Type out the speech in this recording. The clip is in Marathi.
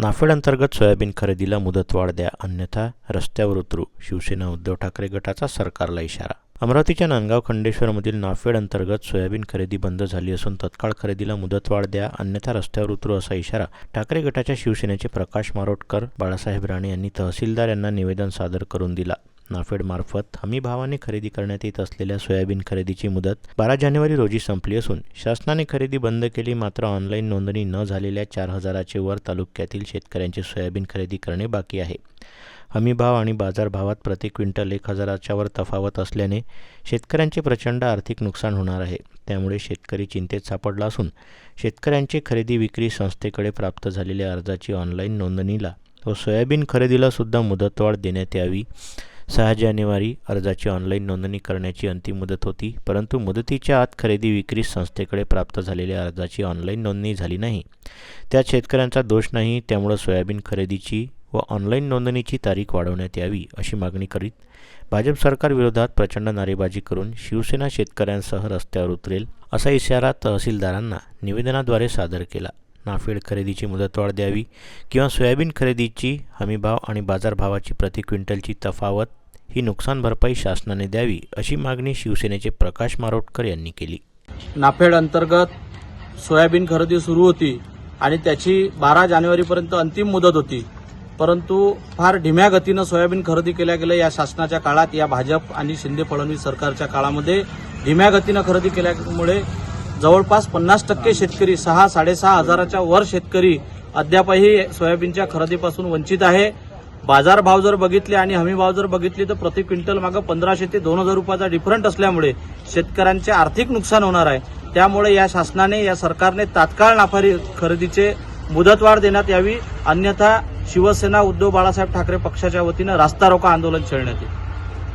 नाफेड अंतर्गत सोयाबीन खरेदीला मुदतवाढ द्या, अन्यथा रस्त्यावर उतरू. शिवसेना उद्धव ठाकरे गटाचा सरकारला इशारा. अमरावतीच्या नांदगाव खंडेश्वरमधील नाफेड अंतर्गत सोयाबीन खरेदी बंद झाली असून तत्काळ खरेदीला मुदतवाढ द्या, अन्यथा रस्त्यावर उतरू असा इशारा ठाकरे गटाच्या शिवसेनेचे प्रकाश मारोटकर, बाळासाहेब राणे यांनी तहसीलदार यांना निवेदन सादर करून दिला. नाफेडमार्फत हमीभावाने खरेदी करण्यात येत असलेल्या सोयाबीन खरेदीची मुदत 12 जानेवारी रोजी संपली असून शासनाने खरेदी बंद केली. मात्र ऑनलाईन नोंदणी न झालेल्या 4,000चे वर तालुक्यातील शेतकऱ्यांची सोयाबीन खरेदी करणे बाकी आहे. हमीभाव आणि बाजारभावात प्रति क्विंटल 1,000च्या वर तफावत असल्याने शेतकऱ्यांचे प्रचंड आर्थिक नुकसान होणार आहे. त्यामुळे शेतकरी चिंतेत सापडला असून शेतकऱ्यांचे खरेदी विक्री संस्थेकडे प्राप्त झालेल्या अर्जाची ऑनलाईन नोंदणीला व सोयाबीन खरेदीला सुद्धा मुदतवाढ देण्यात यावी. 6 जानेवारी अर्जाची ऑनलाईन नोंदणी करण्याची अंतिम मुदत होती, परंतु मुदतीच्या आत खरेदी विक्री संस्थेकडे प्राप्त झालेल्या अर्जाची ऑनलाईन नोंदणी झाली नाही. त्यात शेतकऱ्यांचा दोष नाही. त्यामुळे सोयाबीन खरेदीची व ऑनलाईन नोंदणीची तारीख वाढवण्यात यावी अशी मागणी करीत भाजप सरकार विरोधात प्रचंड नारेबाजी करून शिवसेना शेतकऱ्यांसह रस्त्यावर उतरेल असा इशारा तहसीलदारांना निवेदनाद्वारे सादर केला. नाफेड खरेदीची मुदतवाढ द्यावी किंवा सोयाबीन खरेदीची हमीभाव आणि बाजारभावाची प्रति क्विंटलची तफावत ही नुकसान भरपाई शासनाने द्यावी अशी मागणी शिवसेनेचे प्रकाश मारोटकर यांनी केली. नाफेड अंतर्गत सोयाबीन खरेदी सुरू होती आणि त्याची 12 जानेवारीपर्यंत अंतिम मुदत होती, परंतु फार धीम्या गतीनं सोयाबीन खरेदी केल्या गेल्या. या शासनाच्या काळात, या भाजप आणि शिंदे फडणवीस सरकारच्या काळामध्ये धीम्या गतीनं खरेदी केल्यामुळे जवळपास 50% शेतकरी 6-6.5 हजाराच्या वर शेतकरी अद्यापही सोयाबीनच्या खरेदीपासून वंचित आहे. बाजारभाव जर बघितले आणि हमीभाव जर बघितले तर प्रति क्विंटल मागे 1,500 ते 2,000 रुपयाचा डिफरंट असल्यामुळे शेतकऱ्यांचे आर्थिक नुकसान होणार आहे. त्यामुळे या शासनाने, या सरकारने तात्काळ नाफेड खरेदीचे मुदतवाढ देण्यात यावी, अन्यथा शिवसेना उद्धव बाळासाहेब ठाकरे पक्षाच्या वतीनं रास्ता रोको आंदोलन छेडण्यात येईल.